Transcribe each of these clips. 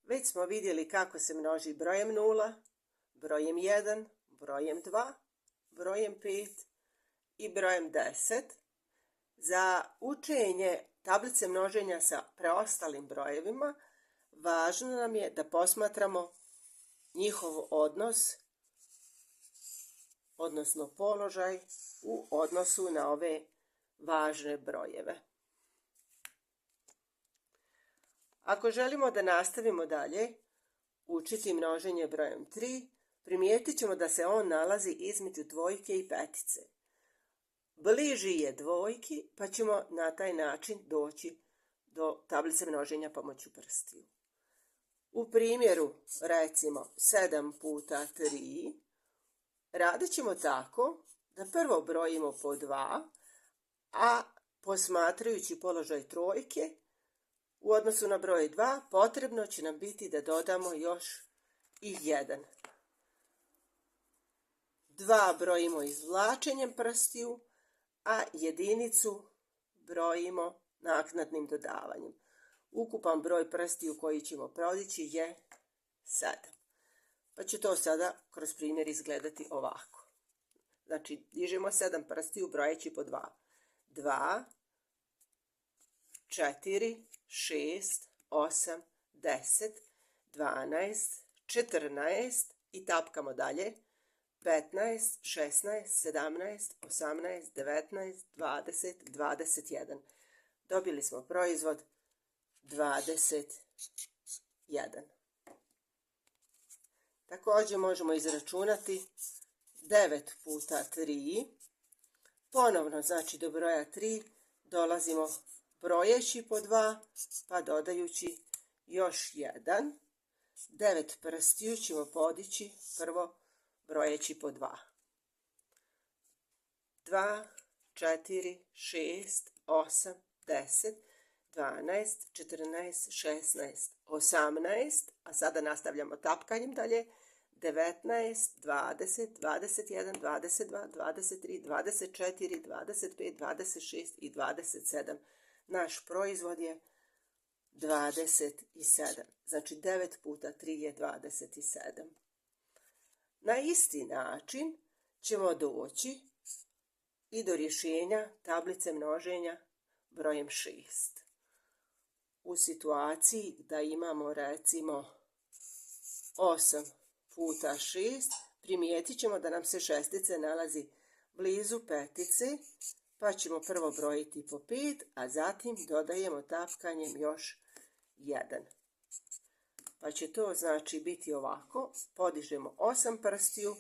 Već smo vidjeli kako se množi brojem 0, brojem 1, brojem 2, brojem 5 i brojem 10. Za učenje tablice množenja sa preostalim brojevima važno nam je da posmatramo njihov odnos, odnosno položaj u odnosu na ove važne brojeve. Ako želimo da nastavimo dalje učiti množenje brojem 3, primijetit ćemo da se on nalazi između dvojke i petice. Bliži je dvojki, pa ćemo na taj način doći do tablice množenja pomoću prstiju. U primjeru, recimo, 7 puta 3, radit ćemo tako da prvo brojimo po 2, a posmatrajući položaj trojke, u odnosu na broj 2, potrebno će nam biti da dodamo još i 1. 2 brojimo izvlačenjem prstiju, a jedinicu brojimo naknadnim dodavanjem. Ukupan broj prstiju koji ćemo podići je 7. Pa će to sada kroz primjer izgledati ovako. Znači, dižemo 7 prstiju brojeći po 2. 2, 4, 6, 8, 10, 12, 14 i tapkamo dalje. 15, 16, 17, 18, 19, 20, 21. Dobili smo proizvod 21. Također možemo izračunati 9 puta 3. Ponovno, znači do broja 3 dolazimo brojeći po 2, pa dodajući još 1. 9 prstiju ćemo podići prvo brojeći po 2. 2, 4, 6, 8, 10, 12, 14, 16, 18, a sada nastavljamo tapkanjem dalje. 19, 20, 21, 22, 23, 24, 25, 26 i 27. Naš proizvod je 27. Znači 9 puta 3 je 27. Na isti način ćemo doći i do rješenja tablice množenja brojem 6. U situaciji da imamo recimo 8 puta 6, primijetit ćemo da nam se šestice nalazi blizu petice, pa ćemo prvo brojiti po 5, a zatim dodajemo tapkanjem još 1. Pa će to znači biti ovako, podižemo 8 prstiju,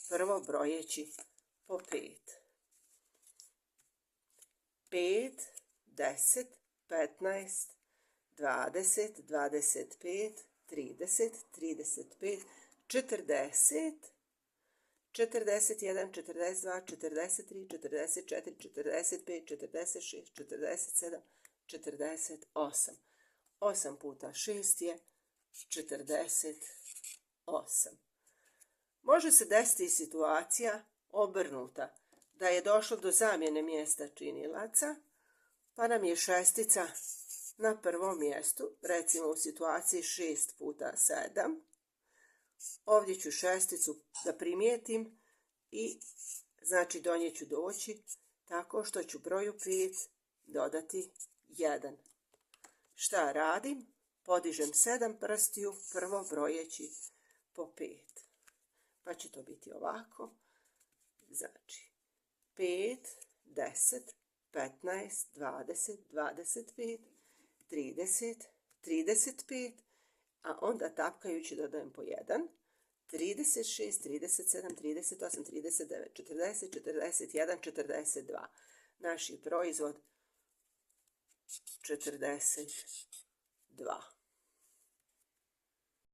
prvo brojeći po 5. 5, 10, 15, 20, 25, 30, 35, 40, 41, 42, 43, 44, 45, 46, 47, 48. 8 puta 6 je 48. Može se desiti situacija obrnuta, da je došlo do zamjene mjesta činilaca, pa nam je šestica na prvom mjestu, recimo u situaciji 6 puta 7. Ovdje ću šesticu da primijetim i znači do nje ću doći tako što ću broju 5 dodati 1. Šta radim? Podižem 7 prstiju, prvo brojeći po 5. Pa će to biti ovako. Znači 5, 10, 15, 20, 25, 30, 35, a onda tapkajući dodajem po 1, 36, 37, 38, 39, 40, 41, 42. Naš je proizvod 42.